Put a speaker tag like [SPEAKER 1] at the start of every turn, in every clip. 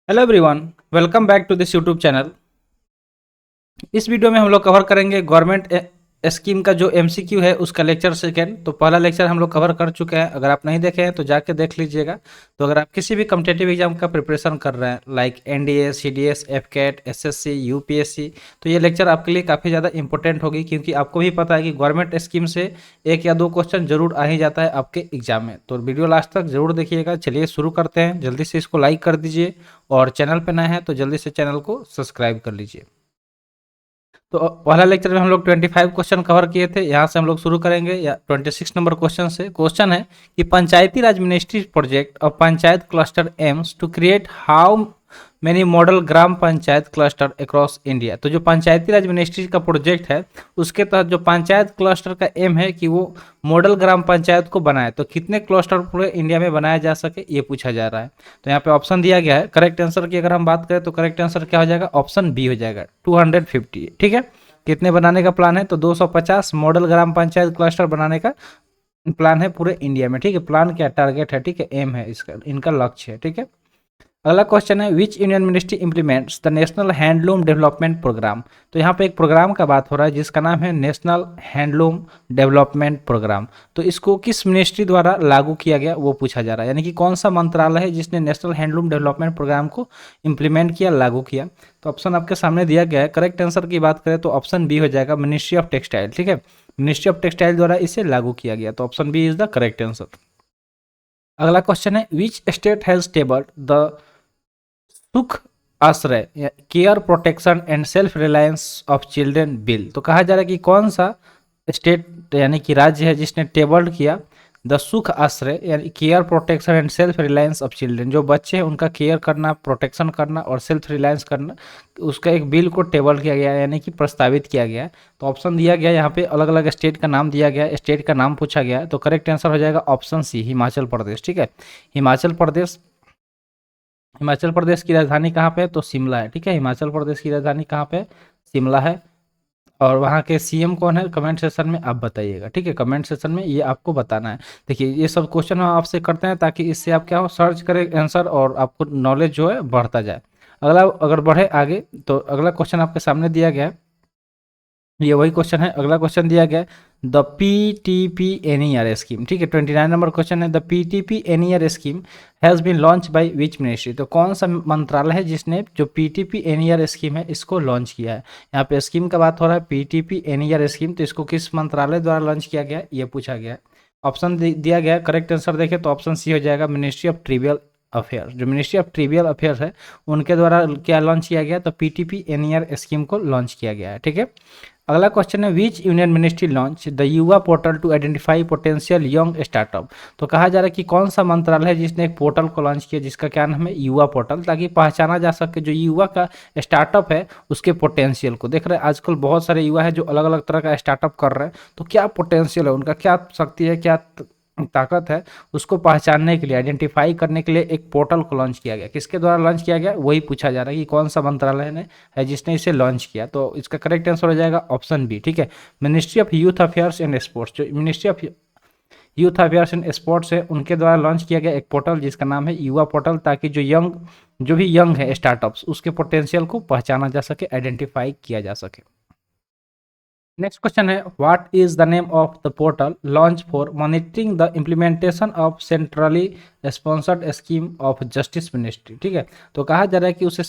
[SPEAKER 1] Hello everyone, welcome back to this YouTube channel. इस video में हम लोग कवर करेंगे गवर्नमेंट स्कीम का जो एमसीक्यू है उसका लेक्चर सेकेंड। तो पहला लेक्चर हम लोग कवर कर चुके हैं। अगर आप नहीं देखे हैं तो जाके देख लीजिएगा। तो अगर आप किसी भी कम्पिटेटिव एग्जाम का प्रिपरेशन कर रहे हैं like NDA, CDS, AFCAT, SSC, UPSC, तो ये लेक्चर आपके लिए काफ़ी ज़्यादा इंपॉर्टेंट होगी, क्योंकि आपको भी पता है कि गवर्नमेंट स्कीम से एक या दो क्वेश्चन जरूर आ ही जाता है आपके एग्जाम में। तो वीडियो लास्ट तक जरूर देखिएगा। चलिए शुरू करते हैं। जल्दी से इसको लाइक कर दीजिए और चैनल पर नए हैं तो जल्दी से चैनल को सब्सक्राइब कर लीजिए। तो पहला लेक्चर में हम लोग 25 क्वेश्चन कवर किए थे। यहाँ से हम लोग शुरू करेंगे या 26 नंबर क्वेश्चन से। क्वेश्चन है कि पंचायती राज मिनिस्ट्री प्रोजेक्ट और panchayat cluster aims to create how many model gram panchayat cluster across India. तो जो पंचायती राज मिनिस्ट्री का प्रोजेक्ट है उसके तहत जो पंचायत क्लस्टर का एम है कि वो मॉडल ग्राम पंचायत को बनाए, तो कितने क्लस्टर पूरे इंडिया में बनाया जा सके ये पूछा जा रहा है। तो यहाँ पे ऑप्शन दिया गया है। करेक्ट आंसर की अगर हम बात करें तो करेक्ट आंसर क्या हो जाएगा, ऑप्शन बी हो जाएगा 250। ठीक है, कितने बनाने का प्लान है तो 250 मॉडल ग्राम पंचायत क्लस्टर बनाने का प्लान है पूरे इंडिया में। ठीक है, प्लान क्या टारगेट है, ठीक है, एम है इसका, इनका लक्ष्य है। ठीक है, अगला क्वेश्चन है which union ministry implements the national handloom development programme. तो यहाँ पे एक प्रोग्राम का बात हो रहा है जिसका नाम है नेशनल हैंडलूम डेवलपमेंट प्रोग्राम। तो इसको किस मिनिस्ट्री द्वारा लागू किया गया वो पूछा जा रहा है, यानी कि कौन सा मंत्रालय है जिसने नेशनल हैंडलूम डेवलपमेंट प्रोग्राम को इम्प्लीमेंट किया, लागू किया। तो ऑप्शन आपके सामने दिया गया है। करेक्ट आंसर की बात करें तो ऑप्शन बी हो जाएगा मिनिस्ट्री ऑफ टेक्सटाइल। ठीक है, मिनिस्ट्री ऑफ टेक्सटाइल द्वारा इसे लागू किया गया। तो option B is the correct answer. अगला क्वेश्चन है which state has tabled the Sukh Ashray care protection and self reliance of children bill. तो कहा जा रहा है कि कौन सा स्टेट यानी कि राज्य है जिसने टेबल्ड किया द सुख आश्रय यानी care protection and self reliance of children, जो बच्चे हैं उनका केयर करना, प्रोटेक्शन करना और सेल्फ रिलायंस करना, उसका एक बिल को टेबल किया गया है यानी कि प्रस्तावित किया गया है। तो ऑप्शन दिया गया यहाँ पे, अलग अलग स्टेट का नाम दिया गया, स्टेट का नाम पूछा गया है। तो करेक्ट आंसर हो जाएगा ऑप्शन सी हिमाचल प्रदेश। ठीक है, हिमाचल प्रदेश। हिमाचल प्रदेश की राजधानी कहाँ पे है तो शिमला है। ठीक है, हिमाचल प्रदेश की राजधानी कहाँ पे है, शिमला है। और वहाँ के सीएम कौन है कमेंट सेक्शन में आप बताइएगा। ठीक है, कमेंट सेक्शन में ये आपको बताना है। देखिए ये सब क्वेश्चन हम आपसे करते हैं ताकि इससे आप क्या हो सर्च करें आंसर और आपको नॉलेज जो है बढ़ता जाए। अगला अगर बढ़े आगे तो अगला क्वेश्चन आपके सामने दिया गया है, ये वही क्वेश्चन है। अगला क्वेश्चन दिया गया है द पीटीपी एनईआर स्कीम। ठीक है, 29 नंबर क्वेश्चन है the PTP NER scheme has been launch by which ministry. तो कौन सा मंत्रालय है जिसने जो पीटीपी एनईआर स्कीम है इसको लॉन्च किया है। यहाँ पे स्कीम का बात हो रहा है पीटीपी एनईआर स्कीम, तो इसको किस मंत्रालय द्वारा लॉन्च किया गया ये पूछा गया है। ऑप्शन दिया गया है। करेक्ट आंसर देखें तो ऑप्शन सी हो जाएगा मिनिस्ट्री ऑफ ट्रिवियल अफेयर। जो मिनिस्ट्री ऑफ ट्रिवियल अफेयर्स है उनके द्वारा क्या लॉन्च किया गया तो पीटीपी एनईआर स्कीम को लॉन्च किया गया है। ठीक है, अगला क्वेश्चन है which union ministry launch the Yuva portal to identify potential young startup. तो कहा जा रहा है कि कौन सा मंत्रालय है जिसने एक पोर्टल को लॉन्च किया जिसका क्या नाम है युवा पोर्टल, ताकि पहचाना जा सके जो युवा का स्टार्टअप है उसके पोटेंशियल को। देख रहे हैं आजकल बहुत सारे युवा है जो अलग अलग तरह का स्टार्टअप कर रहे हैं, तो क्या पोटेंशियल है उनका, क्या शक्ति है, क्या ताकत है, उसको पहचानने के लिए, आइडेंटिफाई करने के लिए एक पोर्टल को लॉन्च किया गया। किसके द्वारा लॉन्च किया गया वही पूछा जा रहा है कि कौन सा मंत्रालय ने है जिसने इसे लॉन्च किया। तो इसका करेक्ट आंसर हो जाएगा ऑप्शन बी। ठीक है, ministry of youth affairs and sports. जो ministry of youth affairs and sports है उनके द्वारा लॉन्च किया गया एक पोर्टल जिसका नाम है युवा पोर्टल, ताकि जो भी यंग है स्टार्टअप्स उसके पोटेंशियल को पहचाना जा सके, आइडेंटिफाई किया जा सके। नेक्स्ट क्वेश्चन है what is the name of the portal launch for monitoring the implementation of centrally sponsored scheme of justice ministry. ठीक है, तो कहा जा रहा है कि उसे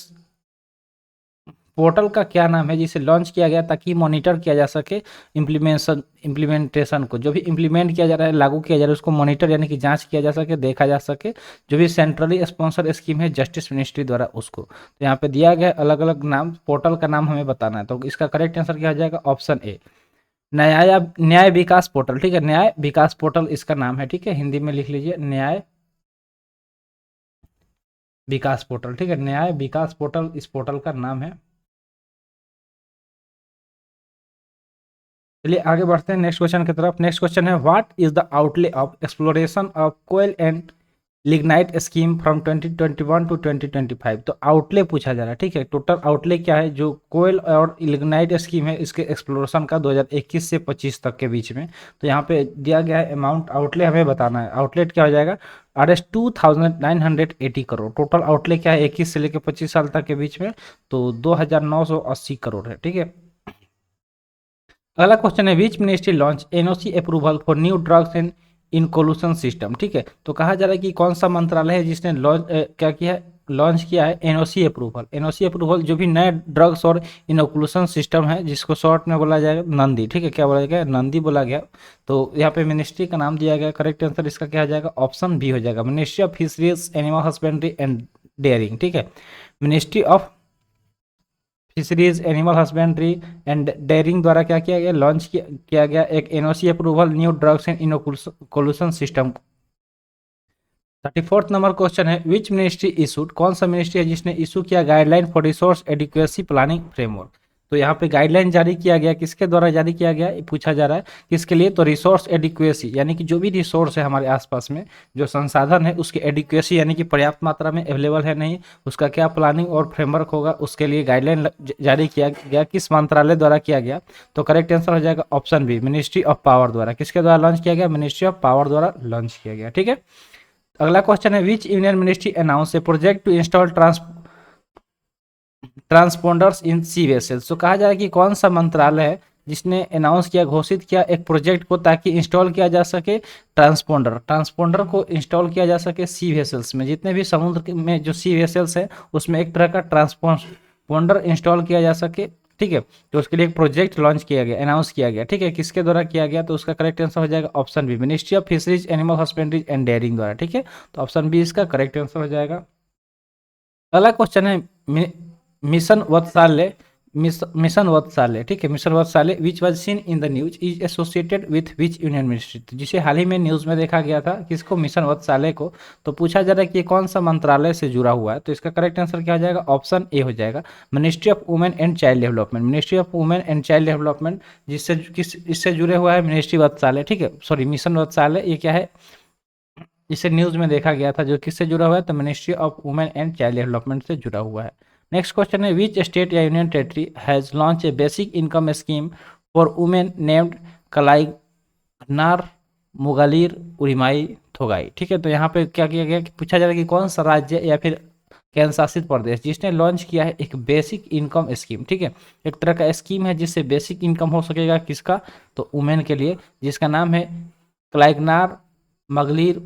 [SPEAKER 1] पोर्टल का क्या नाम है जिसे लॉन्च किया गया ताकि मॉनिटर किया जा सके इम्प्लीमेंटेशन को, जो भी इम्प्लीमेंट किया जा रहा है, लागू किया जा रहा है, उसको मॉनिटर यानी कि जांच किया जा सके, देखा जा सके, जो भी सेंट्रली स्पॉन्सर स्कीम है जस्टिस मिनिस्ट्री द्वारा उसको। तो यहाँ पे दिया गया अलग अलग नाम, पोर्टल का नाम हमें बताना है। तो इसका करेक्ट आंसर क्या हो जाएगा ऑप्शन ए न्याय विकास पोर्टल। ठीक है, न्याय विकास पोर्टल इसका नाम है। ठीक है, हिंदी में लिख लीजिए न्याय विकास पोर्टल। ठीक है, न्याय विकास पोर्टल इस पोर्टल का नाम है। चलिए आगे बढ़ते हैं नेक्स्ट क्वेश्चन की तरफ। नेक्स्ट क्वेश्चन है what is the outlay of exploration of coal and lignite scheme from 2021 to 2025। तो आउटले पूछा जा रहा है। ठीक है, टोटल आउटले क्या है जो कोयल और लिग्नाइट स्कीम है इसके एक्सप्लोरेशन का 2021 से 25 तक के बीच में। तो यहाँ पे दिया गया है अमाउंट, आउटले हमें बताना है। आउटलेट क्या हो जाएगा RS 2980 करोड़। टोटल आउटले क्या है 21 से लेकर 25 साल तक के बीच में, तो 2980 करोड़ है। ठीक है, अगला क्वेश्चन है which ministry launch NOC approval for new drugs and inclusion system. ठीक है, तो कहा जा रहा है कि कौन सा मंत्रालय है जिसने क्या किया है, लॉन्च किया है एनओसी अप्रूवल। एनओसी अप्रूवल जो भी नए ड्रग्स और इनोकुलेशन सिस्टम है, जिसको शॉर्ट में बोला जाएगा नंदी। ठीक है, क्या बोला गया, नंदी बोला गया। तो यहाँ पे मिनिस्ट्री का नाम दिया गया, करेक्ट आंसर इसका क्या हो जाएगा, ऑप्शन बी हो जाएगा, ministry of fisheries animal husbandry and dairying. ठीक है, ministry of fisheries animal husbandry and dairying द्वारा क्या किया गया, लॉन्च किया गया एक NOC approval new drugs and inoculation system. 34th number question है विच मिनिस्ट्री इशूड, कौन सा मिनिस्ट्री है जिसने इशू किया guideline for resource adequacy planning framework. तो यहाँ पे गाइडलाइन जारी किया गया, किसके द्वारा जारी किया गया, पूछा जा रहा है किसके लिए, तो रिसोर्स एडिक्वेसी, यानी कि जो भी रिसोर्स है हमारे आसपास में, जो संसाधन है उसकी एडिक्वेसी यानी कि पर्याप्त मात्रा में अवेलेबल है नहीं, उसका क्या प्लानिंग और फ्रेमवर्क होगा, उसके लिए गाइडलाइन जारी किया गया, किस मंत्रालय द्वारा किया गया। तो करेक्ट आंसर हो जाएगा option B, ministry of power द्वारा। किसके द्वारा लॉन्च किया गया, मिनिस्ट्री ऑफ पावर द्वारा लॉन्च किया गया। ठीक है, अगला क्वेश्चन है which union ministry announce a project to install transponders in sea vessels. तो कहा जा रहा है कि कौन सा मंत्रालय है जिसने अनाउंस किया, घोषित किया एक प्रोजेक्ट को, ताकि इंस्टॉल किया जा सके ट्रांसपोंडर को इंस्टॉल किया जा सके सी वेसल्स में, जितने भी समुद्र में जो सी वेसल्स है उसमें एक तरह का ट्रांसपोंडर इंस्टॉल किया जा सके। ठीक है, तो उसके लिए एक प्रोजेक्ट लॉन्च किया गया, अनाउंस किया गया। ठीक है, किसके द्वारा किया गया, तो उसका करेक्ट आंसर हो जाएगा option B, ministry of fisheries animal husbandry and dairying द्वारा। ठीक है, तो ऑप्शन बी इसका करेक्ट आंसर हो जाएगा। अगला क्वेश्चन है मिशन वत्साल्य, मिशन वत्साल्य। ठीक है, mission Vatsalya which was seen in the news is associated with which union ministry, तो जिसे हाल ही में न्यूज में देखा गया था, किसको, मिशन वत्साल्य को। तो पूछा जा रहा है कि कौन सा मंत्रालय से जुड़ा हुआ है, तो इसका करेक्ट आंसर क्या हो जाएगा, ऑप्शन ए हो जाएगा, ministry of women and child development. Ministry of women and child development जिससे इससे जुड़े हुआ है मिनिस्ट्री वत्साल्य। ठीक है, सॉरी मिशन वत्साल्य, ये क्या है, इसे न्यूज में देखा गया था, जो किससे जुड़ा हुआ है, तो ministry of women and child development से जुड़ा हुआ है। नेक्स्ट क्वेश्चन है विच स्टेट या union territory has launch a basic income scheme for women named Kalaignar Magalir Urimai Thogai. ठीक है, तो यहाँ पे क्या किया गया कि पूछा जा रहा है कि कौन सा राज्य या फिर केंद्र शासित प्रदेश जिसने लॉन्च किया है एक बेसिक इनकम स्कीम। ठीक है, एक तरह का स्कीम है जिससे बेसिक इनकम हो सकेगा, किसका, तो वुमेन के लिए, जिसका नाम है क्लाइगनार मगलिर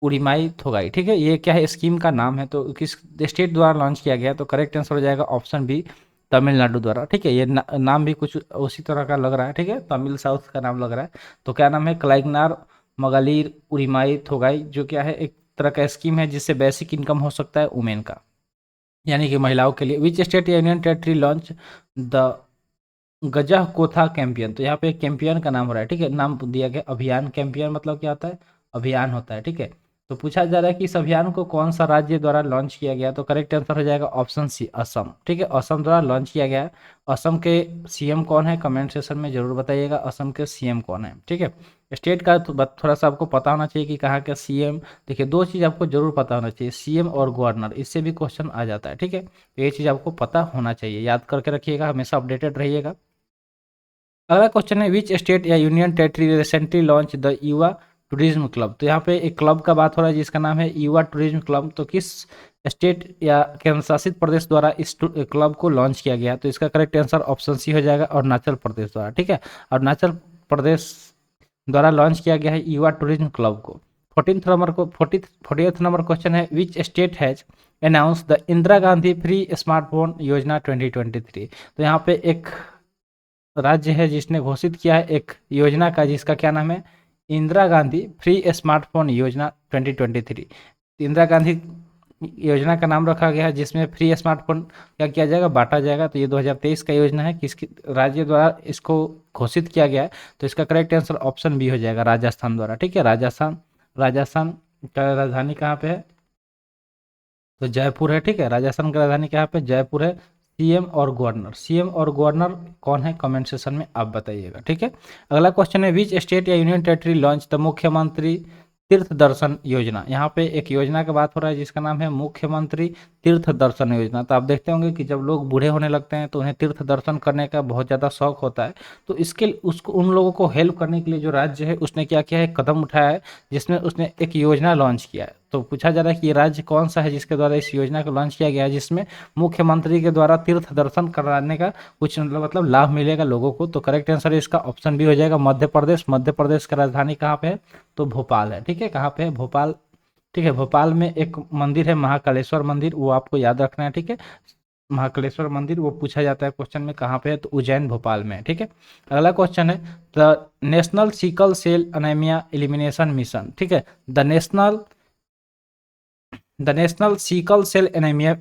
[SPEAKER 1] उरिमाई थोगाई। ठीक है, ये क्या है, स्कीम का नाम है, तो किस स्टेट द्वारा लॉन्च किया गया, तो करेक्ट आंसर हो जाएगा ऑप्शन बी, तमिलनाडु द्वारा। ठीक है, ये नाम भी कुछ उसी तरह का लग रहा है। ठीक है, तमिल साउथ का नाम लग रहा है। तो क्या नाम है, क्लाइगनार मगालिर उरिमाई थोगाई, जो क्या है एक तरह का स्कीम है जिससे बेसिक इनकम हो सकता है वुमेन का, यानी कि महिलाओं के लिए। विच स्टेट या union territory launch the Gaj Kotha campaign, तो यहाँ पे कैंपियन का नाम हो रहा है। ठीक है, नाम दिया गया अभियान, कैंपियन मतलब क्या होता है, अभियान होता है। ठीक है, तो पूछा जा रहा है कि इस अभियान को कौन सा राज्य द्वारा लॉन्च किया गया, तो करेक्ट आंसर हो जाएगा ऑप्शन सी, असम। ठीक है, असम द्वारा लॉन्च किया गया है। असम के सीएम कौन है, कमेंट सेक्शन में जरूर बताइएगा असम के सीएम कौन है। ठीक है, स्टेट का तो थोड़ा सा आपको पता होना चाहिए कि कहाँ का सीएम। देखिए, दो चीज़ आपको जरूर पता होना चाहिए, सीएम और गवर्नर, इससे भी क्वेश्चन आ जाता है। ठीक है, तो ये चीज़ आपको पता होना चाहिए, याद करके रखिएगा, हमेशा अपडेटेड रहिएगा। अगला क्वेश्चन है विच स्टेट या union territory recently launch the युवा टूरिज्म क्लब, तो यहाँ पे एक क्लब का बात हो रहा है जिसका नाम है युवा टूरिज्म क्लब। तो किस स्टेट या केंद्र शासित प्रदेश द्वारा इस क्लब को लॉन्च किया गया, तो इसका करेक्ट आंसर ऑप्शन सी हो जाएगा, अरुणाचल प्रदेश द्वारा। ठीक है, अरुणाचल प्रदेश द्वारा लॉन्च किया गया है युवा टूरिज्म क्लब को। 40th नंबर क्वेश्चन है which state has announce the Indira Gandhi free smartphone योजना 2023, तो यहाँ पे एक राज्य है जिसने घोषित किया है एक योजना का, जिसका क्या नाम है, इंदिरा गांधी फ्री स्मार्टफोन योजना 2023। इंदिरा गांधी योजना का नाम रखा गया है जिसमें फ्री स्मार्टफोन क्या किया जाएगा, बांटा जाएगा। तो ये 2023 का योजना है, किसकी राज्य द्वारा इसको घोषित किया गया है, तो इसका करेक्ट आंसर ऑप्शन बी हो जाएगा, राजस्थान द्वारा। ठीक है, राजस्थान का राजधानी कहाँ पे है, तो जयपुर है। ठीक है, राजस्थान की राजधानी कहाँ पे, जयपुर है। सीएम और गवर्नर, सीएम और गवर्नर कौन है, कमेंट सेक्शन में आप बताइएगा। ठीक है, अगला क्वेश्चन है विच स्टेट या यूनियन टेरिटरी लॉन्च द मुख्यमंत्री तीर्थ दर्शन योजना, यहाँ पे एक योजना की बात हो रहा है जिसका नाम है मुख्यमंत्री तीर्थ दर्शन योजना। तो आप देखते होंगे कि जब लोग बूढ़े होने लगते हैं तो उन्हें तीर्थ दर्शन करने का बहुत ज़्यादा शौक होता है, तो इसके उसको उन लोगों को हेल्प करने के लिए जो राज्य है उसने क्या किया है, कदम उठाया है, जिसमें उसने एक योजना लॉन्च किया है। तो पूछा जा रहा है कि ये राज्य कौन सा है जिसके द्वारा इस योजना को लॉन्च किया गया है, जिसमें मुख्यमंत्री के द्वारा तीर्थ दर्शन कराने का कुछ मतलब लाभ मिलेगा लोगों को। तो करेक्ट आंसर इसका ऑप्शन बी हो जाएगा मध्य प्रदेश। मध्य प्रदेश का राजधानी कहाँ पे है, तो भोपाल है। ठीक है, कहाँ पे है, भोपाल। ठीक है, भोपाल में एक मंदिर है महाकालेश्वर मंदिर, वो आपको याद रखना है। ठीक है, महाकालेश्वर मंदिर वो पूछा जाता है क्वेश्चन में कहाँ पे है, तो उज्जैन भोपाल में है। ठीक है, अगला क्वेश्चन है the national sickle cell anaemia elimination mission. ठीक है, the national sickle cell anaemia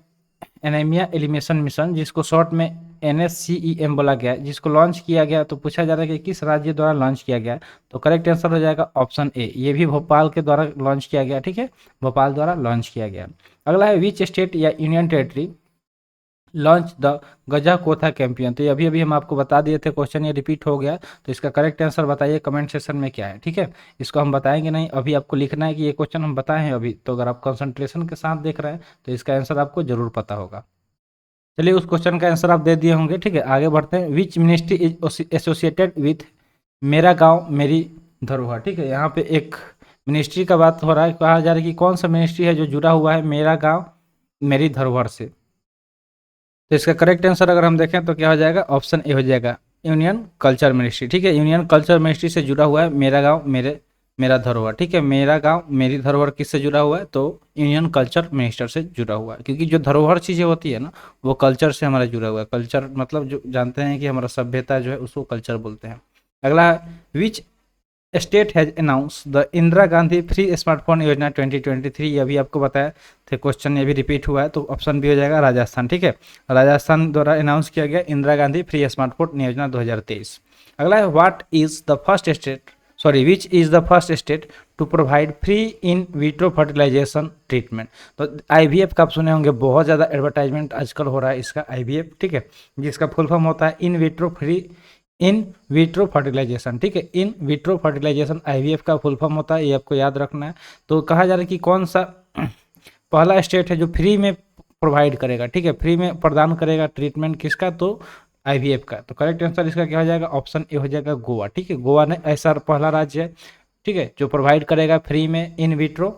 [SPEAKER 1] elimination mission, जिसको शॉर्ट में NSCEM बोला गया है, जिसको लॉन्च किया गया, तो पूछा जा रहा है कि किस राज्य द्वारा लॉन्च किया गया है, तो करेक्ट आंसर हो जाएगा ऑप्शन ए, ये भी भोपाल के द्वारा लॉन्च किया गया। ठीक है, भोपाल द्वारा लॉन्च किया गया। अगला है विच स्टेट या union territory launch the Gajkotha campaign. तो ये अभी अभी हम आपको बता दिए थे, क्वेश्चन ये रिपीट हो गया, तो इसका करेक्ट आंसर बताइए कमेंट सेक्शन में क्या है। ठीक है, इसको हम बताएंगे नहीं, अभी आपको लिखना है कि ये क्वेश्चन हम बताए हैं अभी, तो अगर आप कंसंट्रेशन के साथ देख रहे हैं तो इसका आंसर आपको जरूर पता होगा। चलिए, उस क्वेश्चन का आंसर आप दे दिए होंगे। ठीक है, आगे बढ़ते हैं। Which ministry is associated with मेरा गांव मेरी धरोहर। ठीक है, यहाँ पे एक मिनिस्ट्री का बात हो रहा है, कहा जा रहा है कि कौन सा मिनिस्ट्री है जो जुड़ा हुआ है मेरा गांव मेरी धरोहर से। तो इसका करेक्ट आंसर अगर हम देखें तो क्या हो जाएगा, ऑप्शन ए हो जाएगा यूनियन कल्चर मिनिस्ट्री। ठीक है, यूनियन कल्चर मिनिस्ट्री से जुड़ा हुआ है मेरा गांव मेरा धरोहर। ठीक है, मेरा गांव मेरी धरोहर किससे जुड़ा हुआ है, तो यूनियन कल्चर मिनिस्टर से जुड़ा हुआ है, क्योंकि जो धरोहर चीज़ें होती है ना, वो कल्चर से हमारा जुड़ा हुआ है। कल्चर मतलब जो जानते हैं कि हमारा सभ्यता जो है उसको कल्चर बोलते हैं। अगला है which state has announce the Indira Gandhi free smartphone योजना 2023। ये अभी आपको बताया थे क्वेश्चन, ये भी रिपीट हुआ है, तो ऑप्शन बी हो जाएगा राजस्थान। ठीक है, राजस्थान द्वारा अनाउंस किया गया इंदिरा गांधी फ्री स्मार्टफोन योजना 2023। अगला है what is the first state which is the first state to provide free in vitro fertilisation treatment. तो IVF का आप सुने होंगे, बहुत ज़्यादा एडवर्टाइजमेंट आजकल हो रहा है इसका IVF। ठीक है, जिसका फुल फॉर्म होता है इन विट्रो फर्टिलाइजेशन। ठीक है, इन विट्रो फर्टिलाइजेशन IVF का फुल फॉर्म होता है, ये आपको याद रखना है। तो कहा जा रहा है कि कौन सा पहला स्टेट है जो फ्री में प्रोवाइड करेगा। ठीक है, फ्री में प्रदान करेगा ट्रीटमेंट किसका, तो IVF का। तो करेक्ट आंसर इसका क्या हो जाएगा, ऑप्शन ए हो जाएगा गोवा। ठीक है, गोवा ने ऐसा पहला राज्य है, ठीक है, जो प्रोवाइड करेगा फ्री में इन विट्रो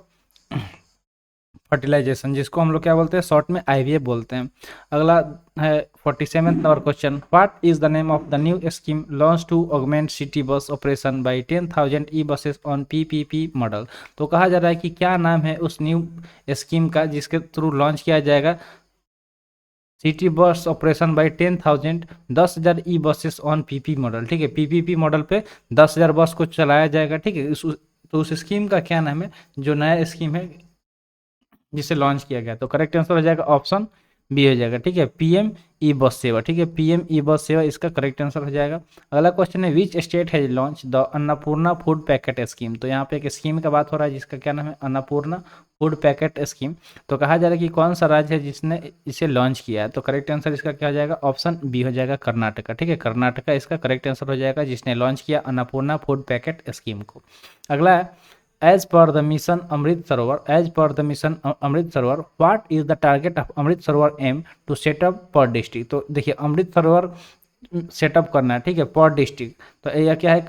[SPEAKER 1] फर्टिलाइजेशन, जिसको हम लोग क्या बोलते हैं, शॉर्ट में IVF बोलते हैं। अगला है 47 number question, what is the name of the new scheme launch to augment city bus operation by 10,000 e buses on PPP model. तो कहा जा रहा है कि क्या नाम है उस न्यू स्कीम का जिसके थ्रू लॉन्च किया जाएगा city bus operation by 10,000 e buses on PP model. ठीक है, PPP मॉडल पे 10,000 बस को चलाया जाएगा। ठीक है, तो उस स्कीम का क्या नाम है, जो नया स्कीम है जिसे लॉन्च किया गया। तो करेक्ट आंसर हो जाएगा ऑप्शन बी हो जाएगा। ठीक है, PM ई बस सेवा। ठीक है, PM ई बस सेवा इसका करेक्ट आंसर हो जाएगा। अगला क्वेश्चन है which state has launch the Annapurna food packet scheme. तो यहाँ पे एक स्कीम का बात हो रहा है जिसका क्या नाम है, अन्नपूर्णा फूड पैकेट स्कीम। तो कहा जा रहा है कि कौन सा राज्य है जिसने इसे लॉन्च किया है। तो करेक्ट आंसर इसका क्या हो जाएगा, ऑप्शन बी हो जाएगा कर्नाटका। ठीक है, कर्नाटका इसका करेक्ट आंसर हो जाएगा, जिसने लॉन्च किया अन्नपूर्णा फूड पैकेट स्कीम को। अगला है as per the mission Amrit Sarovar what is the target of Amrit Sarovar aim to set up per district. तो देखिए, अमृत सरोवर सेटअप करना है। ठीक है, पर डिस्ट्रिक्ट। तो यह क्या है,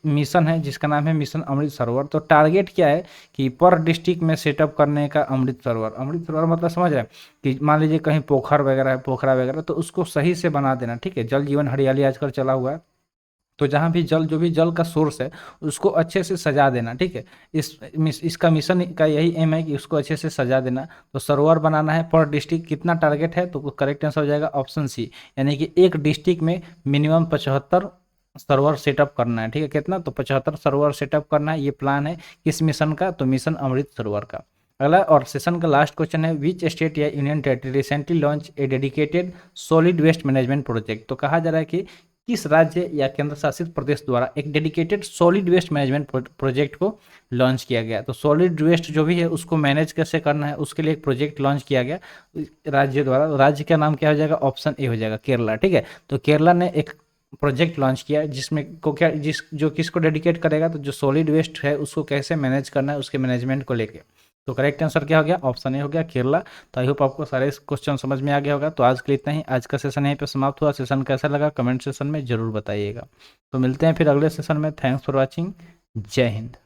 [SPEAKER 1] मिशन है जिसका नाम है मिशन अमृत सरोवर। तो टारगेट क्या है कि पर डिस्ट्रिक्ट में सेटअप करने का अमृत सरोवर मतलब समझ रहे हैं कि मान लीजिए कहीं पोखरा वगैरह, तो उसको सही से बना देना। ठीक है, जल जीवन हरियाली आजकल चला हुआ है, तो जहाँ भी जो भी जल का सोर्स है उसको अच्छे से सजा देना। ठीक है, इसका मिशन का यही एम है कि उसको अच्छे से सजा देना। तो सरोवर बनाना है पर डिस्ट्रिक्ट, कितना टारगेट है, तो करेक्ट आंसर हो जाएगा ऑप्शन सी, यानी कि एक डिस्ट्रिक्ट में मिनिमम 75 सरोवर सेटअप करना है। ठीक है, कितना, तो 75 सरोवर सेटअप करना है, ये प्लान है किस मिशन का, तो मिशन अमृत सरोवर का। अगला और सेशन का लास्ट क्वेश्चन है विच स्टेट या union territory recently launch a dedicated solid waste management project. तो कहा जा रहा है कि किस राज्य या केंद्र शासित प्रदेश द्वारा एक dedicated solid waste management project को लॉन्च किया गया। तो सॉलिड वेस्ट जो भी है उसको मैनेज कैसे करना है उसके लिए एक प्रोजेक्ट लॉन्च किया गया राज्य द्वारा। राज्य का नाम क्या हो जाएगा, ऑप्शन ए हो जाएगा केरला। ठीक है, तो केरला ने एक प्रोजेक्ट लॉन्च किया जिसमें को क्या जो किसको डेडिकेट करेगा, तो जो सॉलिड वेस्ट है उसको कैसे मैनेज करना है उसके मैनेजमेंट को लेके। तो करेक्ट आंसर क्या हो गया, ऑप्शन ए हो गया केरला। तो आई होप आपको सारे क्वेश्चन समझ में आ गया होगा। तो आज के लिए इतना ही, आज का सेशन यहीं पे समाप्त हुआ। सेशन कैसा लगा कमेंट सेशन में जरूर बताइएगा। तो मिलते हैं फिर अगले सेशन में। थैंक्स फॉर वॉचिंग, जय हिंद।